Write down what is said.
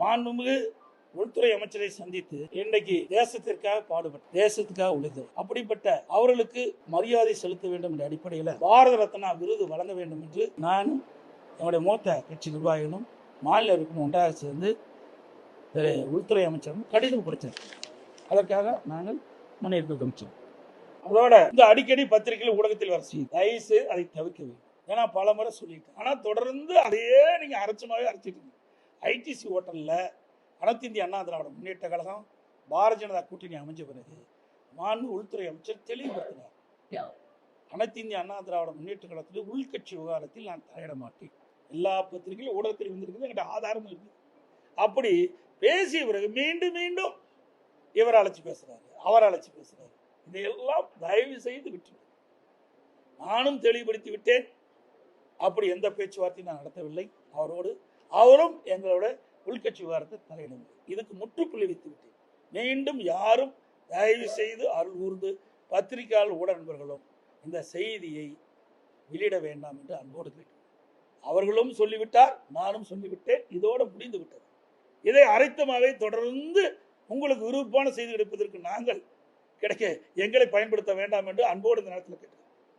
மாண்புமிகு உள்துறை அமைச்சரை சந்தித்து இன்றைக்கு தேசத்திற்காக பாடுபட்ட தேசத்துக்காக உழைத்தவர். அப்படிப்பட்ட அவர்களுக்கு மரியாதை செலுத்த வேண்டும் என்ற அடிப்படையில் பாரத ரத்னா விருது வழங்க வேண்டும் என்று நானும் என்னுடைய மூத்த கட்சி நிர்வாகிகளும் மாநில உறுப்பினர் ஒன்றாக சேர்ந்து உள்துறை அமைச்சரும் கடிதம் கொடுத்தார். அதற்காக நாங்கள் முன்னெடுப்பு காமிச்சோம். அதோட இந்த அடிக்கடி பத்திரிகைகள் ஊடகத்தில் வர செய்யும், தயவுசு அதை தவிர்க்க வேண்டும். ஏன்னா பல முறை சொல்லியிருக்கேன். ஆனால் தொடர்ந்து அதையே நீங்கள் அரைச்சமாகவே அரைச்சிட்டு ஐடிசி ஹோட்டலில் அனைத்து இந்திய அண்ணா திராவிட முன்னேற்ற கழகம் பாரதிய ஜனதா கூட்டணி அமைஞ்ச பிறகு மாண்பு உள்துறை அமைச்சர் தெளிவுபடுத்தினார். அனைத்து இந்திய அண்ணா திராவிட முன்னேற்ற கழகத்தில் உள்கட்சி விவகாரத்தில் நான் தலையிட மாட்டேன். எல்லா பத்திரிகைகளும் ஊடகத்தில் இருந்திருக்குது, என்கிட்ட ஆதாரம் இருக்குது. அப்படி பேசிய பிறகு மீண்டும் மீண்டும் இவர் அழைச்சி பேசுறாரு, அவர் அழைச்சி பேசுறாரு. இதையெல்லாம் தயவு செய்து விட்டு நானும் தெளிவுபடுத்தி விட்டேன். அப்படி எந்த பேச்சுவார்த்தையும் நான் நடத்தவில்லை அவரோடு. அவரும் எங்களோட உள்கட்சி விவகாரத்தை தலையிடுங்க. இதுக்கு முற்றுப்புள்ளி வைத்து விட்டேன். மீண்டும் யாரும் தயவு செய்து அருள் கூர்ந்து பத்திரிகையாளர் ஊடக நண்பர்களும் இந்த செய்தியை வெளியிட வேண்டாம் என்று அன்போடு கேட்டேன். அவர்களும் சொல்லிவிட்டார், நானும் சொல்லிவிட்டேன். இதோடு முடிந்து விட்டது. இதை அரைத்தமாகவே தொடர்ந்து உங்களுக்கு விருப்பமான செய்தி எடுப்பதற்கு நாங்கள் கிடைக்க எங்களை பயன்படுத்த வேண்டாம் என்று அன்போடு இந்த நேரத்தில் கேட்டேன்.